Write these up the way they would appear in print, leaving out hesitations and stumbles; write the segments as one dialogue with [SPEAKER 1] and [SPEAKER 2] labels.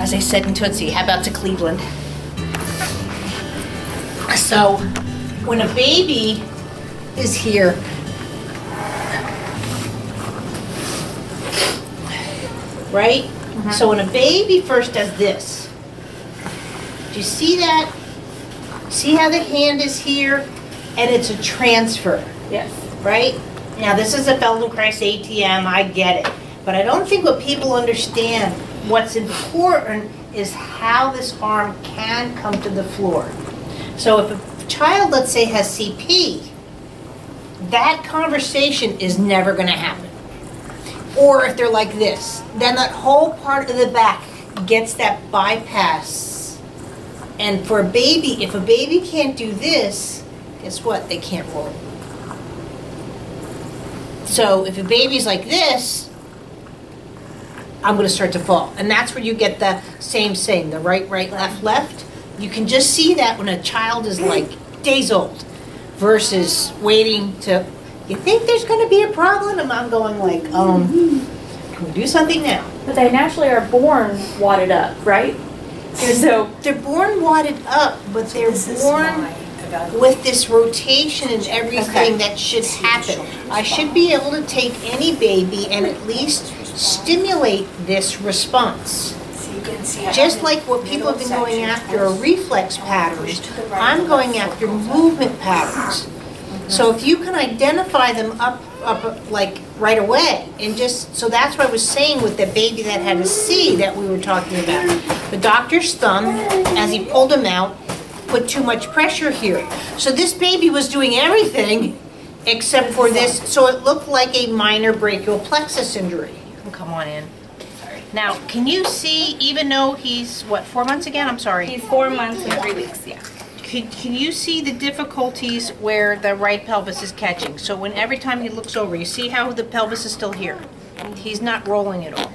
[SPEAKER 1] as I said in Tootsie, how about to Cleveland? So, when a baby is here, right? Mm-hmm. So when a baby first does this, do you see that? See how the hand is here? And it's a transfer.
[SPEAKER 2] Yes.
[SPEAKER 1] Right? Now this is a Feldenkrais ATM, I get it. But I don't think what people understand, what's important is how this arm can come to the floor. So if a child, let's say, has CP, that conversation is never going to happen. Or if they're like this, then that whole part of the back gets that bypass. And for a baby, if a baby can't do this, guess what? They can't roll. So if a baby's like this, I'm going to start to fall. And that's where you get the same thing, the right, right, left, left. You can just see that when a child is like days old versus waiting to, you think there's going to be a problem? And I'm going like, can we do something now?
[SPEAKER 2] But they naturally are born wadded up, right? So
[SPEAKER 1] they're born wadded up, but they're born with this rotation and everything that should happen. I should be able to take any baby and at least stimulate this response. Just like what people have been going after are reflex patterns, I'm going after movement patterns. So if you can identify them up like right away, and just, so that's what I was saying with the baby that had a C that we were talking about. The doctor's thumb, as he pulled him out, put too much pressure here. So this baby was doing everything except for this, so it looked like a minor brachial plexus injury. Come on in. Now, can you see, even though he's, what, 4 months again? I'm sorry.
[SPEAKER 2] He's 4 months and 3 weeks, yeah.
[SPEAKER 1] Can you see the difficulties where the right pelvis is catching? So when every time he looks over, you see how the pelvis is still here? He's not rolling at all.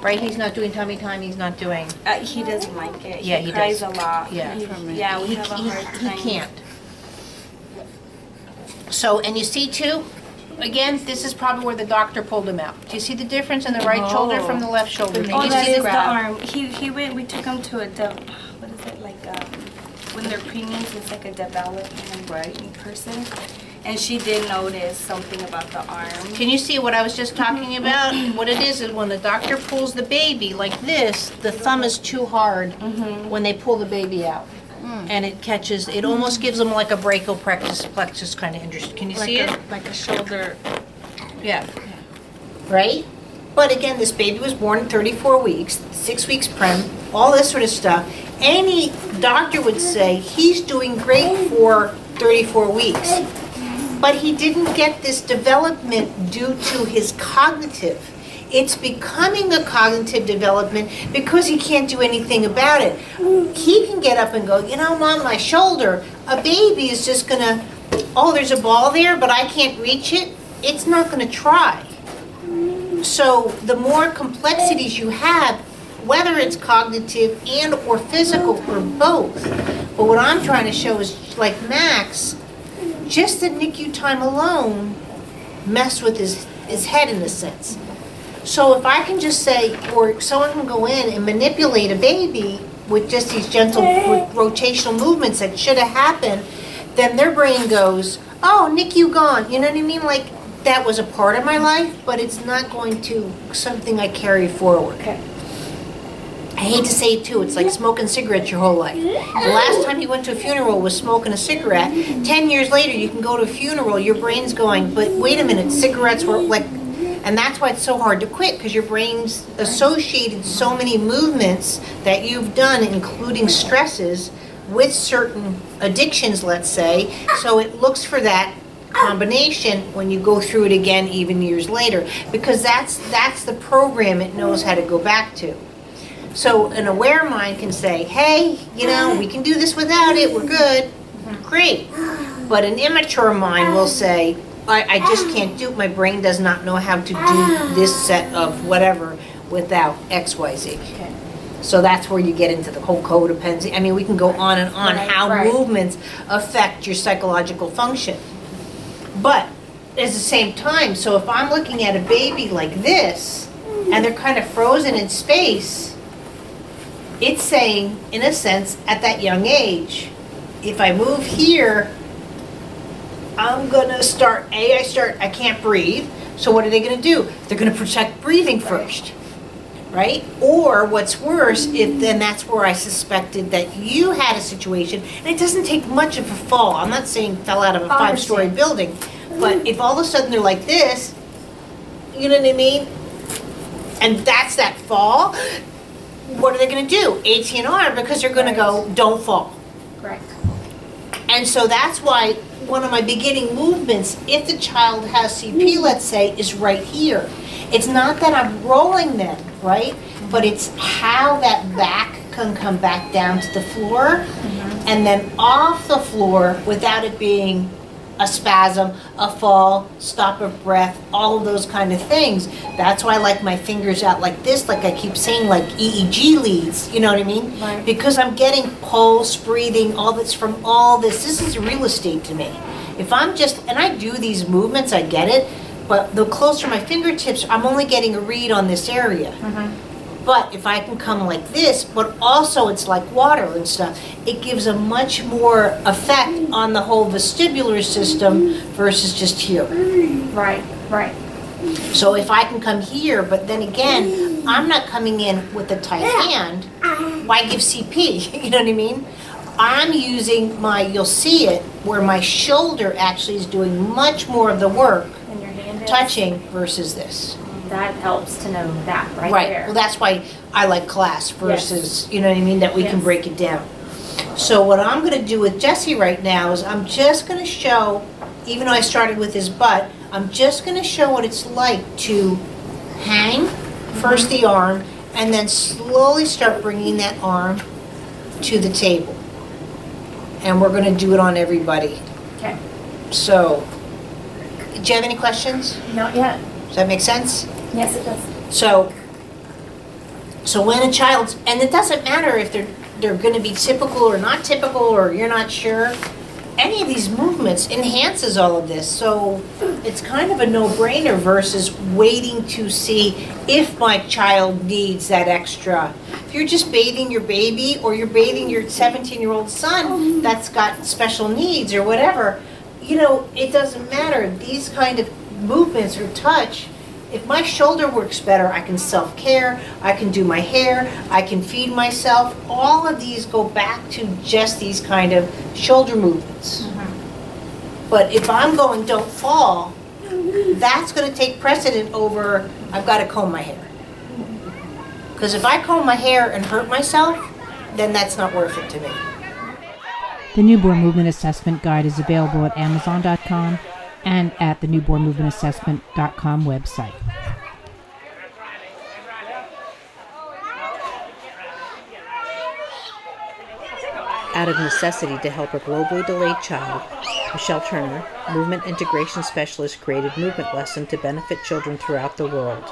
[SPEAKER 1] Right? He's not doing tummy time, he's not doing...
[SPEAKER 2] He doesn't like it.
[SPEAKER 1] Yeah,
[SPEAKER 2] he cries
[SPEAKER 1] does.
[SPEAKER 2] A lot.
[SPEAKER 1] Yeah,
[SPEAKER 2] Yeah, we have a hard time.
[SPEAKER 1] He can't. So, and you see too, again, this is probably where the doctor pulled him out. Do you see the difference in the right shoulder from the left shoulder?
[SPEAKER 2] Oh, that is the arm. We took him to a, what is it, like, when they're preemies, it's like a development person. And she did notice something about the arm.
[SPEAKER 1] Can you see what I was just talking about? What it is when the doctor pulls the baby like this, the thumb is too hard when they pull the baby out. And it catches, it almost gives them like a brachial plexus kind of interest. Can you see it?
[SPEAKER 2] Like a shoulder.
[SPEAKER 1] Yeah. Right? But again, this baby was born at 34 weeks, 6 weeks prem, all this sort of stuff. Any doctor would say he's doing great for 34 weeks. But he didn't get this development due to his cognitive. It's becoming a cognitive development because he can't do anything about it. He can get up and go, you know, Mom, my shoulder. A baby is just going to, oh, there's a ball there, but I can't reach it. It's not going to try. So the more complexities you have, whether it's cognitive and or physical or both. But what I'm trying to show is, like Max, just the NICU time alone messed with his head in a sense. So if I can just say, or someone can go in and manipulate a baby with just these gentle rotational movements that should have happened, then their brain goes, oh, NICU gone. You know what I mean? Like, that was a part of my life, but it's not going to something I carry forward.
[SPEAKER 2] Okay.
[SPEAKER 1] I hate to say it too, it's like smoking cigarettes your whole life. The last time you went to a funeral was smoking a cigarette. 10 years later, you can go to a funeral, your brain's going, but wait a minute, cigarettes were like, and that's why it's so hard to quit, because your brain's associated so many movements that you've done, including stresses, with certain addictions, let's say, so it looks for that combination when you go through it again even years later, because that's the program it knows how to go back to. So an aware mind can say, hey, you know, we can do this without it, we're good, great. But an immature mind will say, I just can't do it, my brain does not know how to do this set of whatever without X, Y, Z.
[SPEAKER 2] Okay.
[SPEAKER 1] So that's where you get into the whole codependency. I mean, we can go on and on how movements affect your psychological function. But at the same time, so if I'm looking at a baby like this, and they're kind of frozen in space, it's saying, in a sense, at that young age, if I move here, I'm gonna start, I can't breathe. So what are they gonna do? They're gonna protect breathing first, right? Or what's worse, then that's where I suspected that you had a situation, and it doesn't take much of a fall. I'm not saying fell out of a 5-story building, but if all of a sudden they're like this, you know what I mean? And that's that fall, what are they gonna do? AT&R, because they're gonna go, don't fall.
[SPEAKER 2] Correct.
[SPEAKER 1] And so that's why one of my beginning movements, if the child has CP, let's say, is right here. It's not that I'm rolling them, right? But it's how that back can come back down to the floor and then off the floor without it being a spasm, a fall, stop of breath, all of those kind of things. That's why I like my fingers out like this, like I keep saying, like EEG leads, you know what I mean?
[SPEAKER 2] Right.
[SPEAKER 1] Because I'm getting pulse, breathing, all this from all this. This is real estate to me. If I'm just, and I do these movements, I get it, but the closer my fingertips, I'm only getting a read on this area. But if I can come like this, but also it's like water and stuff, it gives a much more effect on the whole vestibular system versus just here.
[SPEAKER 2] Right, right.
[SPEAKER 1] So if I can come here, but then again, I'm not coming in with a tight hand, why give CP? You know what I mean? I'm using my, you'll see it, where my shoulder actually is doing much more of the work,
[SPEAKER 2] And your hand is?
[SPEAKER 1] touching versus this.
[SPEAKER 3] That helps to know that right there.
[SPEAKER 1] Well, that's why I like class versus, you know what I mean, that we can break it down. So what I'm going to do with Jesse right now is I'm just going to show, even though I started with his butt, I'm just going to show what it's like to hang first the arm and then slowly start bringing that arm to the table. And we're going to do it on everybody.
[SPEAKER 3] Okay.
[SPEAKER 1] So, do you have any questions?
[SPEAKER 3] Not yet.
[SPEAKER 1] Does that make sense?
[SPEAKER 3] Yes, it does.
[SPEAKER 1] So when a child's, and it doesn't matter if they're going to be typical or not typical or you're not sure, any of these movements enhances all of this. So it's kind of a no-brainer versus waiting to see if my child needs that extra. If you're just bathing your baby or you're bathing your 17-year-old son that's got special needs or whatever, you know, it doesn't matter. These kind of movements or touch, if my shoulder works better, I can self-care, I can do my hair, I can feed myself. All of these go back to just these kind of shoulder movements. But if I'm going don't fall, that's going to take precedent over I've got to comb my hair. Because if I comb my hair and hurt myself, then that's not worth it to me.
[SPEAKER 4] The Newborn Movement Assessment Guide is available at Amazon.com and at the newbornmovementassessment.com website.
[SPEAKER 5] Out of necessity to help a globally delayed child, Michelle Turner, Movement Integration Specialist, created Movement Lesson to benefit children throughout the world.